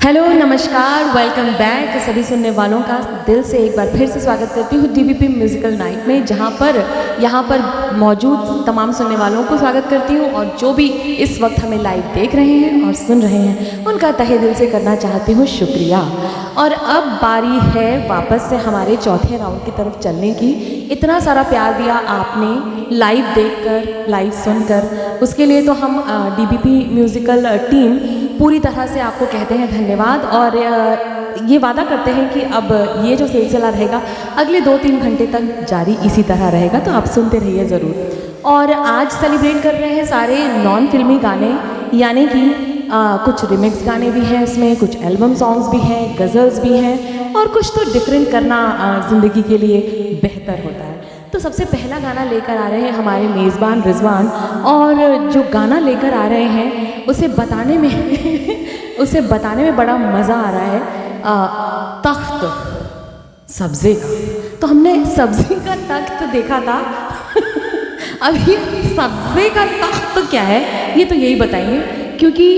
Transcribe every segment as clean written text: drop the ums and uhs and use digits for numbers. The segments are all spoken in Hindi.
हेलो नमस्कार, वेलकम बैक सभी सुनने वालों का दिल से एक बार फिर से स्वागत करती हूँ डीबीपी म्यूज़िकल नाइट में, यहाँ पर मौजूद तमाम सुनने वालों को स्वागत करती हूँ और जो भी इस वक्त हमें लाइव देख रहे हैं और सुन रहे हैं उनका तहे दिल से करना चाहती हूँ शुक्रिया। और अब बारी है वापस से हमारे चौथे राउंड की तरफ चलने की। इतना सारा प्यार दिया आपने लाइव देखकर, लाइव सुनकर, उसके लिए तो हम डीबीपी म्यूज़िकल टीम पूरी तरह से आपको कहते हैं धन्यवाद। और ये वादा करते हैं कि अब ये जो सिलसिला रहेगा अगले 2-3 घंटे तक जारी इसी तरह रहेगा, तो आप सुनते रहिए ज़रूर। और आज सेलिब्रेट कर रहे हैं सारे नॉन फिल्मी गाने, यानी कि कुछ रिमिक्स गाने भी हैं इसमें, कुछ एल्बम सॉन्ग्स भी हैं, गज़ल्स भी हैं, और कुछ तो डिफरेंट करना ज़िंदगी के लिए बेहतर होता है। तो सबसे पहला गाना लेकर आ रहे हैं हमारे मेज़बान रिजवान, और जो गाना लेकर आ रहे हैं उसे बताने में बड़ा मज़ा आ रहा है। तख्त सब्ज़े का, तो हमने सब्ज़ी का तख्त देखा था अभी सब्ज़े का तख्त क्या है ये तो यही बताएंगे, क्योंकि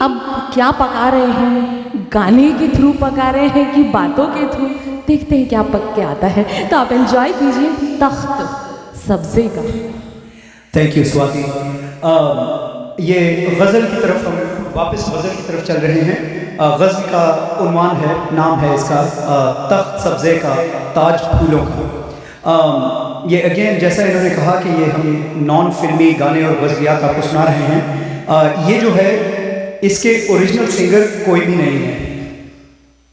अब क्या पका रहे हैं, गाने के थ्रू पका रहे हैं कि बातों के थ्रू, देखते हैं क्या पक के आता है। तो आप एंजॉय कीजिए तख्त सब्ज़े का। Thank you Swati. ये गज़ल की तरफ हम वापस गज़ल की तरफ चल रहे हैं। गज़ल का उन्वान है, नाम है इसका तख्त सब्ज़े का ताज फूलों का। ये अगेन जैसा इन्होंने कहा कि ये हम नॉन फिल्मी गाने और गज़लियात आपको सुना रहे हैं। ये जो है इसके ओरिजिनल सिंगर कोई भी नहीं है।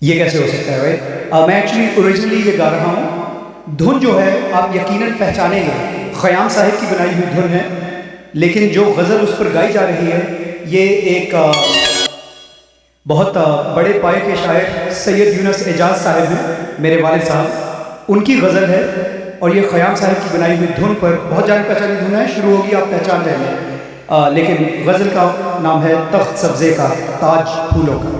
ये कैसे हो सकता है भाई? मैं एक्चुअली ओरिजिनली ये गा रहा हूँ। धुन जो है आप यकीनन पहचानेंगे, ख़याम साहिब की बनाई हुई धुन है, लेकिन जो गज़ल उस पर गाई जा रही है ये एक बहुत बड़े पाए के शायर सैयद यूनुस एजाज साहब हैं, मेरे वालिद साहब, उनकी गज़ल है। और ये ख़याम साहब की बनाई हुई धुन पर बहुत जानी पहचानी धुन है, शुरू होगी आप पहचान जाएंगे। लेकिन गज़ल का नाम है तख्त सब्ज़े का ताज फूलों का।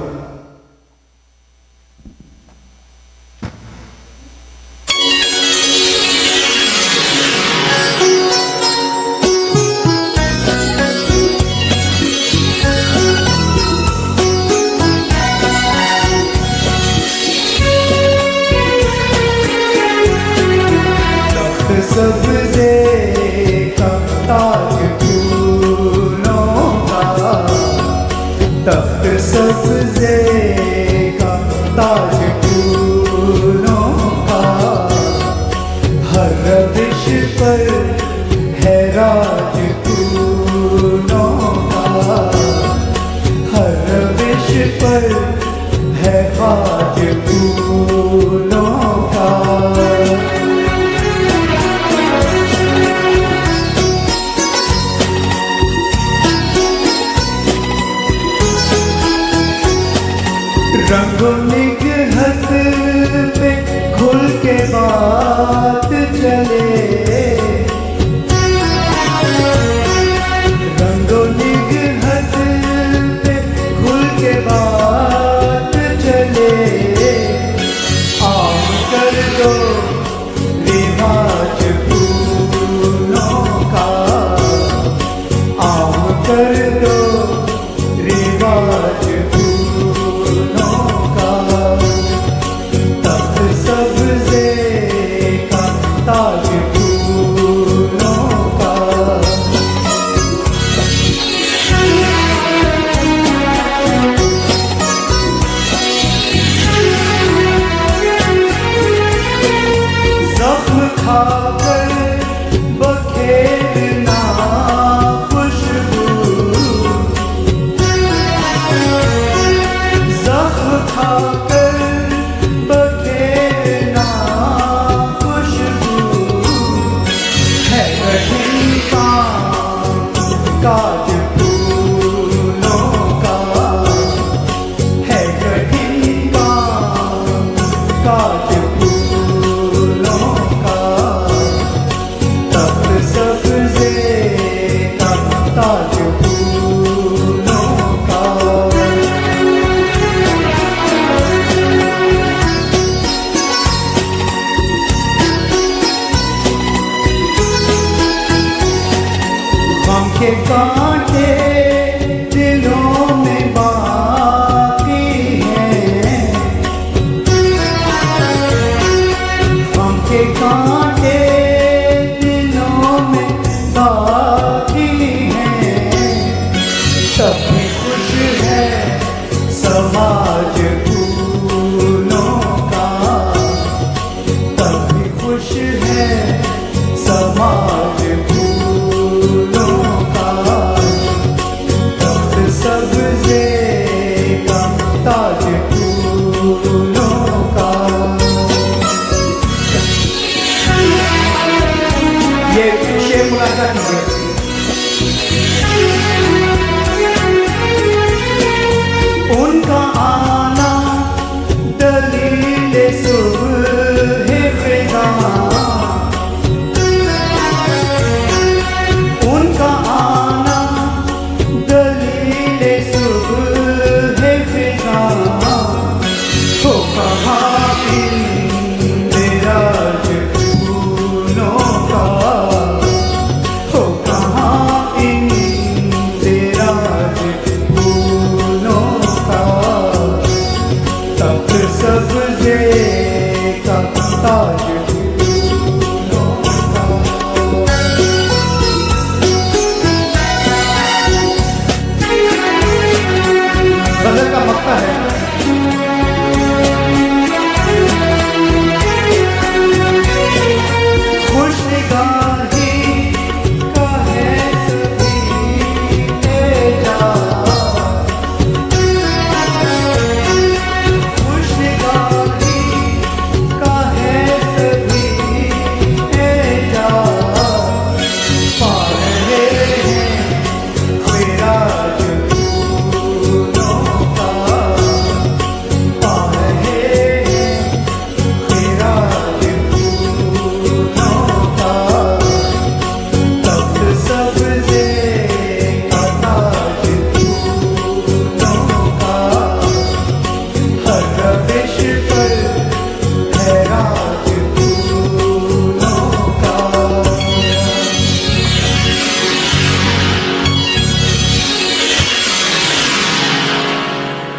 सब्ज़े का ताज फूलों का, तख्त सब्ज़े का ताज फूलों का, हर रविश पर है राज फूलों का, हर रविश पर है खाज फूलों का। रंगो निगहत पे खुल के बात चले, रंगो निगहत पे खुल के बात चले, आम कर दो रिवाज फूलों का, आम कर दो रिवाज खाकर बखेरना खुशबू, ज़ख्म खाकर बखेरना खुशबू, है कठिन काम काज फूलों का, है कठिन काम काज के कांटे दिलों में बाकी हैं,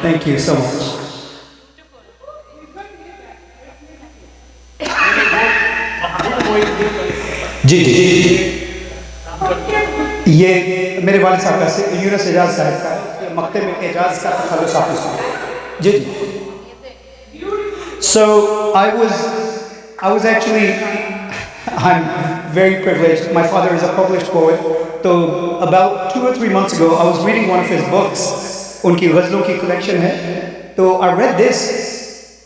Thank you so much. जी जी ये मेरे वालिद साहब का यूनुस एजाज साहब का है, मकते में एजाज का तखल्लुस आपने सुना जी जी. So I was actually, I'm very privileged. My father is a published poet. So about 2 or 3 months ago, I was reading one of his books. उनकी गज़लों की collection है. तो I read this,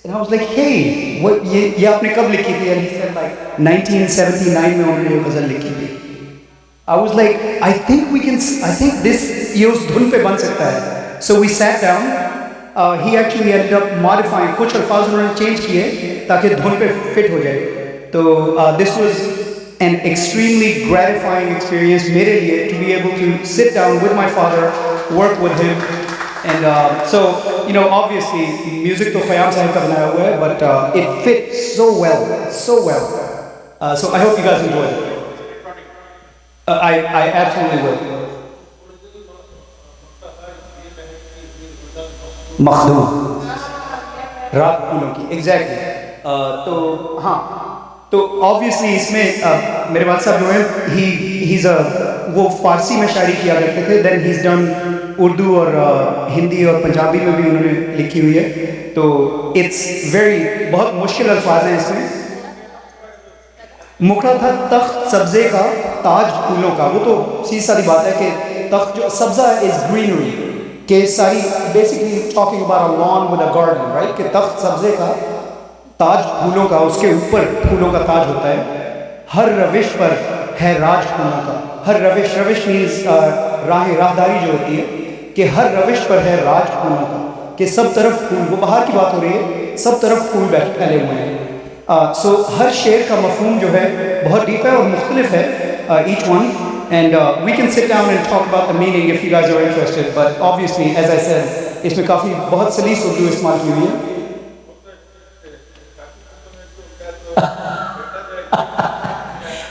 and I was like, hey, what ये आपने कब लिखी थी? And he said like 1979 में उन्होंने ये गज़ल लिखी थी. I was like, I think this ये उस धुन पे बन सकता है. So we sat down. He actually ended up modifying, कुछ अल्फाज उन्होंने चेंज किए ताकि धुन पे फिट हो जाए. तो this was an extremely gratifying experience मेरे लिए to be able to sit down with my father, work with him, and so you know obviously music तो ख़याम साहब का बनाया हुआ है, but it fits so well. So I hope you guys enjoy it. I absolutely will. Makhdoom रात फूलों की एग्जैक्टली. तो हाँ, तो ऑब्वियसली इसमें मेरे वालिद साहब जो हैं वो फारसी में शायरी किया करते थे. Then he is done Urdu और हिंदी और पंजाबी में भी उन्होंने लिखी हुई है. तो इट्स बहुत मुश्किल अल्फाज हैं इसमें. मुखड़ा था तख्त सब्ज़े का ताज फूलों का. वो तो सीधी सादी बात है कि तख्त जो सब्ज़ा इज़ ग्रीनरी के सारी basically talking about a lawn with a garden, right. कि तख्त सब्ज़े का ताज फूलों का, उसके ऊपर फूलों का ताज होता है. हर रविश पर है राज फूलों का. हर रविश मीन्स राहदारी जो होती है, कि हर रविश पर है राज फूलों का, कि सब तरफ फूल. वो बाहर की बात हो रही है, सब तरफ फूल फैले हुए हैं. सो हर शेर का मफहूम जो है बहुत डीप है और मुख्तलिफ है each one. And we can sit down and talk about the meaning if you guys are interested. But obviously, as I said, इसमें काफ़ी बहुत सलीस उर्दू इस्तेमाल की हुई है.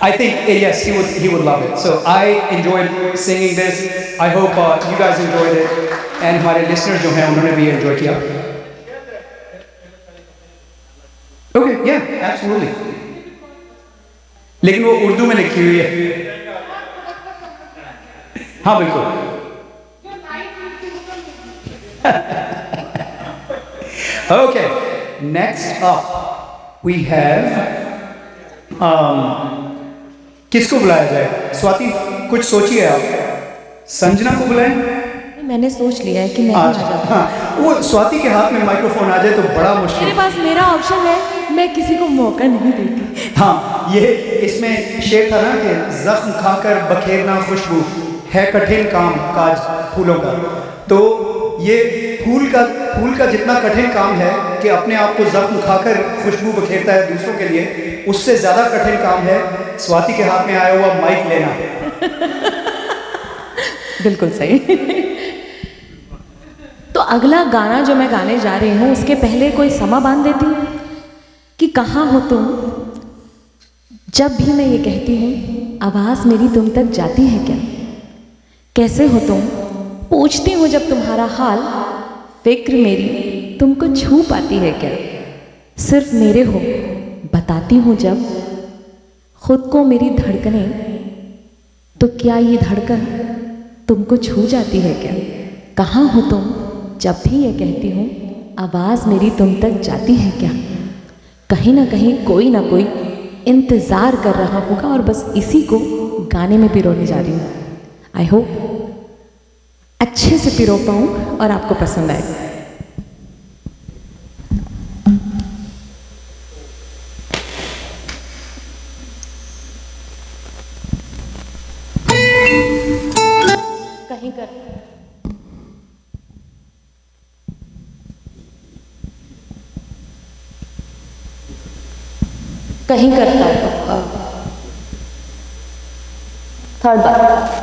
I think yes, he would love it. So I enjoyed singing this. I hope you guys enjoyed it, and हमारे listeners जो हैं उन्होंने भी enjoy किया. Okay, yeah, absolutely. लेकिन वो उर्दू में लिखी हुई है. हाँ बिल्कुल. Okay, next up we have किसको बुलाया जाए? स्वाति कुछ सोचिए आप. संजना को बुलाएं? मैंने सोच लिया है कि मैं आ जाऊँ. हाँ, वो स्वाति के हाथ में माइक्रोफोन आ जाए तो बड़ा मुश्किल. मेरे पास मेरा ऑप्शन है, मैं किसी को मौका नहीं देती. हाँ, ये इसमें शेर था ना कि जख्म खाकर बखेरना खुशबू है कठिन काम काज फूलों का. तो ये फूल का जितना कठिन काम है कि अपने आप को जख्म खाकर खुशबू बखेरता है दूसरों के लिए, उससे ज़्यादा कठिन काम है स्वाति के हाथ में आया हुआ माइक लेना. बिल्कुल सही. तो अगला गाना जो मैं गाने जा रही हूँ उसके पहले कोई समा बांध देती हूँ कि कहाँ हो तुम जब भी मैं ये कहती हूँ आवाज़ मेरी तुम तक जाती है क्या. कैसे हो तुम पूछती हूँ जब तुम्हारा हाल, फिक्र मेरी तुमको छू पाती है क्या. सिर्फ मेरे हो बताती हूँ जब खुद को मेरी धड़कनें, तो क्या ये धड़कन तुमको छू जाती है क्या. कहाँ हो तुम जब भी ये कहती हूँ आवाज़ मेरी तुम तक जाती है क्या. कहीं ना कहीं कोई ना कोई इंतज़ार कर रहा होगा और बस इसी को गाने में पिरोने जा रही हूँ. आई होप अच्छे से पिरो पाऊँ और आपको पसंद आए. कहीं कर कहीं करता हूँ. थर्ड बार.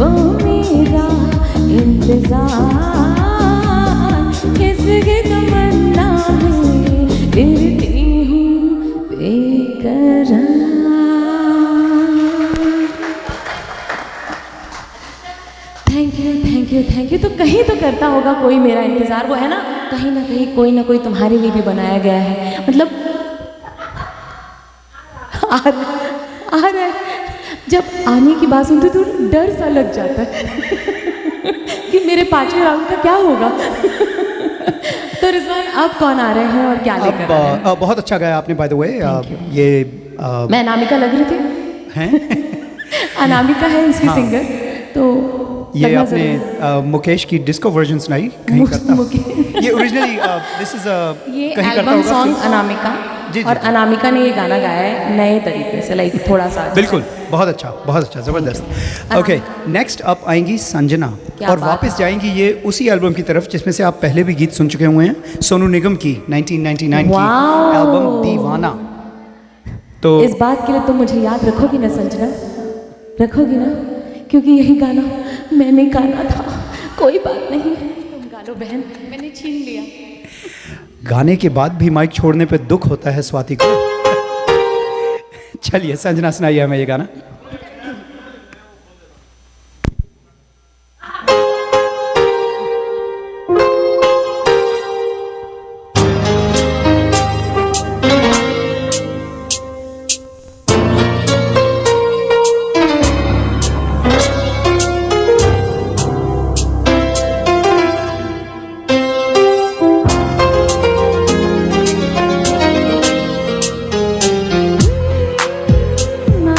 वो मेरा इंतजार किसकी तमन्ना में फिरती हूँ बेकरार। Thank you. तो कहीं तो करता होगा कोई मेरा इंतज़ार, वो है ना कहीं ना कोई तुम्हारे लिए भी बनाया गया है। मतलब आ रहा है। जब आने की बात सुनते तो डर सा लग जाता है कि मेरे पांचवें राउंड का क्या होगा। तो रिजवान अब कौन आ रहे हैं और क्या लेकर आ रहे हैं? बहुत अच्छा गाया आपने, बाय द वे। ये मैं अनामिका लग रही थी हैं? अनामिका है इसकी सिंगर। तो ये आपने मुकेश की डिस्को वर्जन सुनाई कहीं करता। ये ओरिजिनली दिस इज ये एल्बम सॉन्ग अनामिका जी, और जी। अनामिका ने ये गाना गाया है नए तरीके से, लाइक थोड़ा सा बिल्कुल, बहुत अच्छा, ज़बरदस्त। ओके, नेक्स्ट अप आएंगी संजना क्या और बात वापस जाएंगी ये उसी एल्बम की तरफ जिसमें से आप पहले भी गीत सुन चुके हुए हैं, सोनू निगम की 1999 की वाओ। एल्बम दीवाना। तो इस बात के लिए तुम मुझे याद रखोगी ना संजना, रखोगी ना, क्योंकि यही गाना मैंने गाना था। कोई बात नहीं, तुम गा लो बहन, मैंने छीन लिया। गाने के बाद भी माइक छोड़ने पे दुख होता है स्वाति को। चलिए संजना सुनाइए हमें ये गाना। ना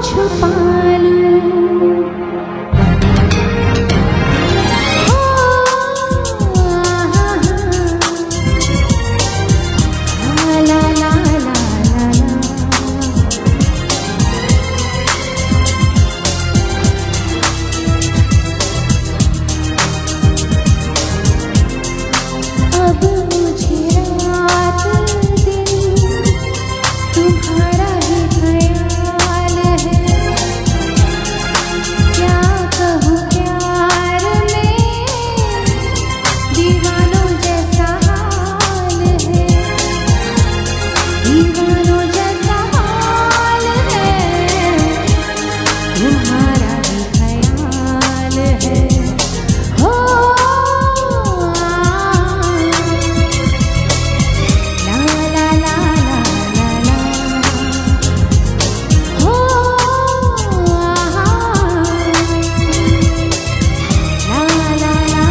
छुपा लूं। ला ला ला ला ला। अब मुझे रात दिन तुम्हारा ही ख्याल है। क्या कहूँ प्यार में दीवानों जैसा हाल है। दीवानों जैसा हाल है। तुम्हारा ही ख्याल है। हो ला ला ला ला ला ला। हो ला ला ला ला ला।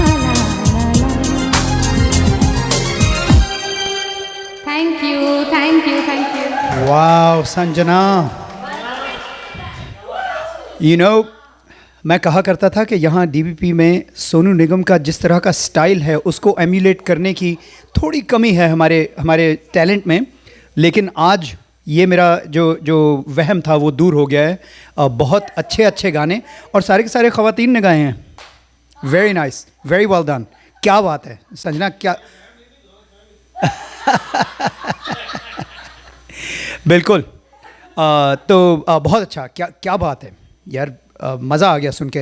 Thank you thank you thank you. वाह संजना, मैं कहा करता था कि यहाँ डीबीपी में सोनू निगम का जिस तरह का स्टाइल है उसको एम्यूलेट करने की थोड़ी कमी है हमारे टैलेंट में, लेकिन आज ये मेरा जो वहम था वो दूर हो गया है। बहुत अच्छे अच्छे गाने और सारे के सारे ख़वातीन ने गाए हैं। Very nice, very well done. क्या बात है संजना, क्या बिल्कुल। तो बहुत अच्छा, क्या बात है यार, मज़ा आ गया सुन के।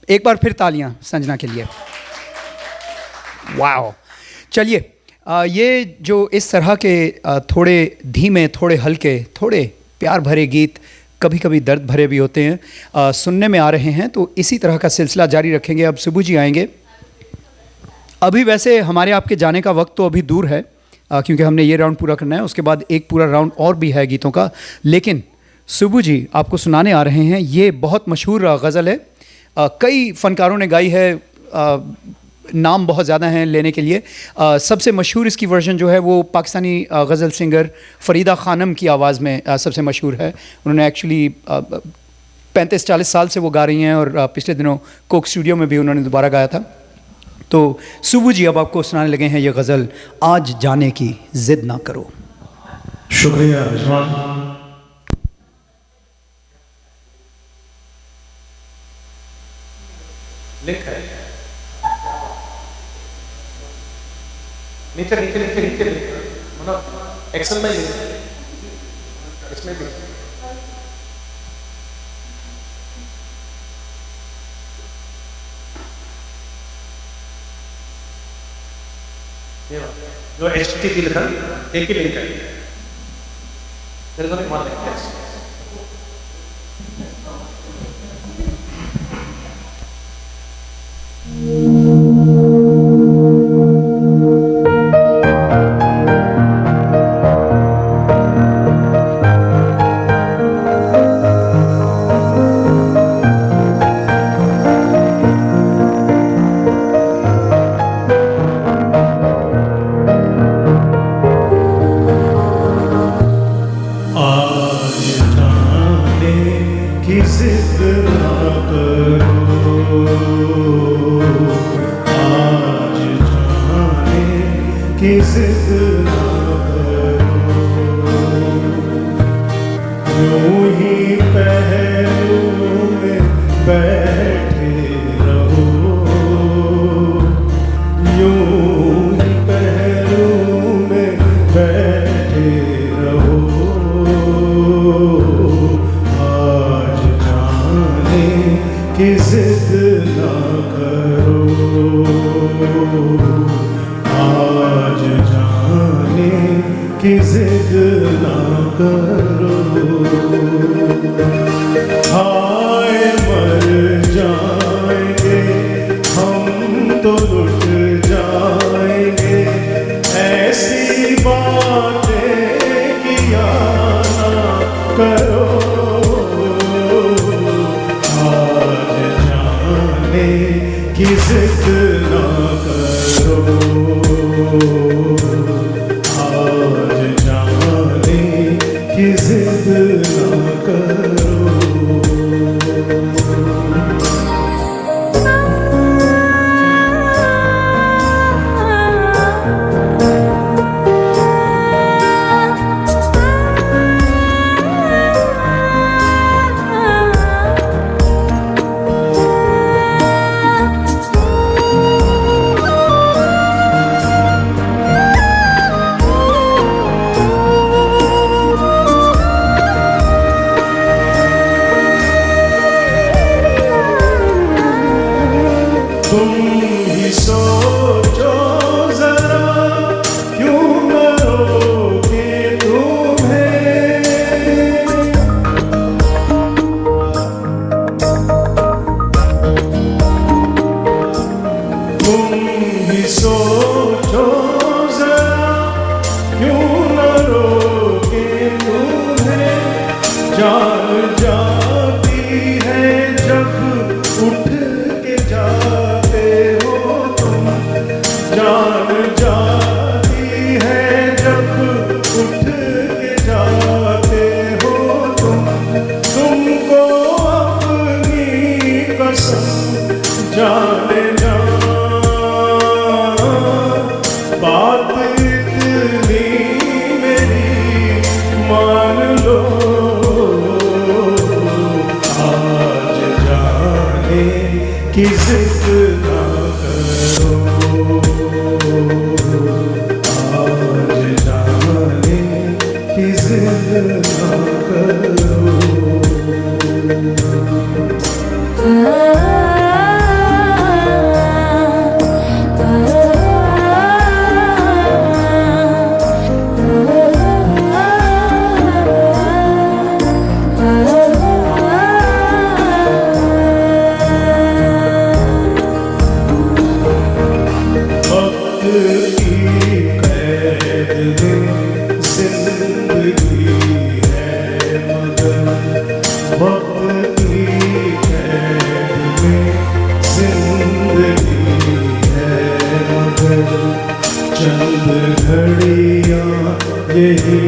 एक बार फिर तालियां संजना के लिए। वाह। चलिए, ये जो इस तरह के थोड़े धीमे, थोड़े हल्के, थोड़े प्यार भरे गीत कभी कभी दर्द भरे भी होते हैं, सुनने में आ रहे हैं, तो इसी तरह का सिलसिला जारी रखेंगे। अब सुबू जी आएंगे। अभी वैसे हमारे आपके जाने का वक्त तो अभी दूर है, क्योंकि हमने ये राउंड पूरा करना है, उसके बाद एक पूरा राउंड और भी है गीतों का। लेकिन सुबू जी आपको सुनाने आ रहे हैं, ये बहुत मशहूर गज़ल है, कई फ़नकारों ने गाई है, नाम बहुत ज़्यादा हैं लेने के लिए। सबसे मशहूर इसकी वर्जन जो है वो पाकिस्तानी गज़ल सिंगर फ़रीदा ख़ानम की आवाज़ में सबसे मशहूर है। उन्होंने एक्चुअली 35-40 साल से वो गा रही हैं, और पिछले दिनों कोक स्टूडियो में भी उन्होंने दोबारा गाया था। तो सुबू जी अब आपको सुनाने लगे हैं ये गज़ल, आज जाने की ज़िद ना करो। शुक्रिया रिजवान। लिख है नीचे नीचे नीचे नीचे मतलब एक्सेल में इसमें भी जो HTTP लिखा एक ही लिंक है, मेरे को मान लेते हैं। की जिद ना करो। तुम ही सोचो जरा, क्यों न रोके तुम्हें। तुम ही सोचो जरा, क्यों न रोके तुम्हें। जान जाती है जब उठ के जाते हो तुम। जान जाती है जब उठ के जाते हो तुम। तुमको अपनी कसम जाने जा, बात इतनी मेरी मान लो। आज जाने की जिद ना करो। आज जाने की जिद ना करो। वक्त की कैद में जिंदगी है मगर। वक्त की कैद में जिंदगी है मगर। चंद घड़ियाँ यही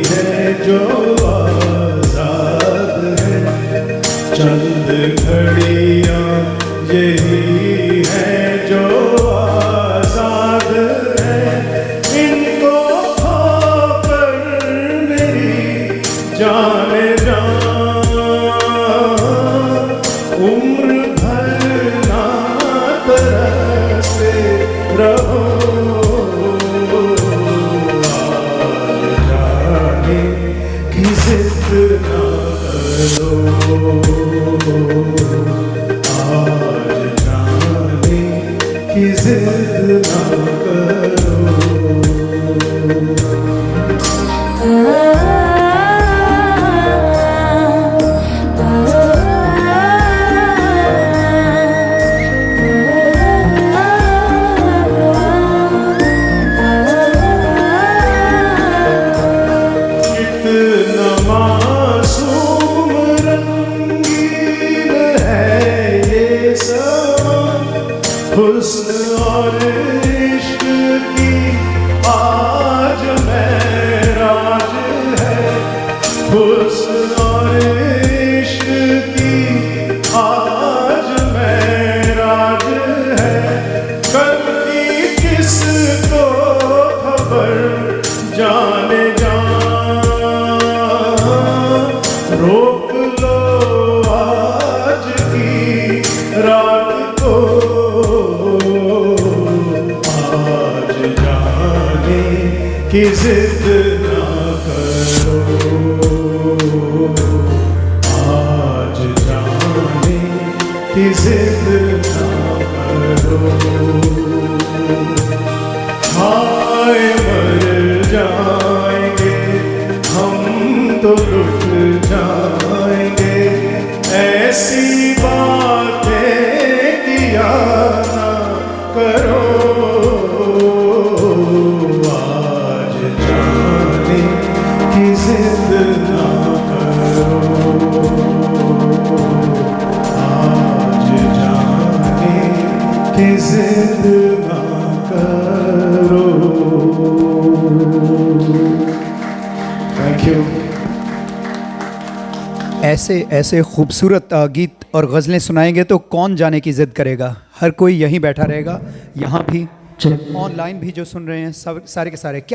है जो आजाद है। चंद घड़ियाँ यही है जो आजाद है। इनको खोकर मेरी जाने जा, उम्र भर ना तरसते रहो। आज जाने की जिद ना करो। आज जाने की जिद ना करो। कितना मासूम रंगीन है ये समा। हुस्न और इश्क की आज महराज है। हुस्न और इश्क की आज महराज है। कल की किसको खबर जाने जा, रोक लो आज की रात को। आज जाने की जिद ना करो। आज जाने की जिद ना करो। हाय मर जाएंगे हम तो लुट जाएंगे। ऐसी बातें किया ना करो। आज जाने की जिद ना करो। आज जाने की जिद ना करो। Thank you. ऐसे ऐसे खूबसूरत गीत और गज़लें सुनाएंगे तो कौन जाने की ज़िद करेगा। हर कोई यहीं बैठा रहेगा, यहाँ भी, ऑनलाइन भी जो सुन रहे हैं, सब सारे के सारे।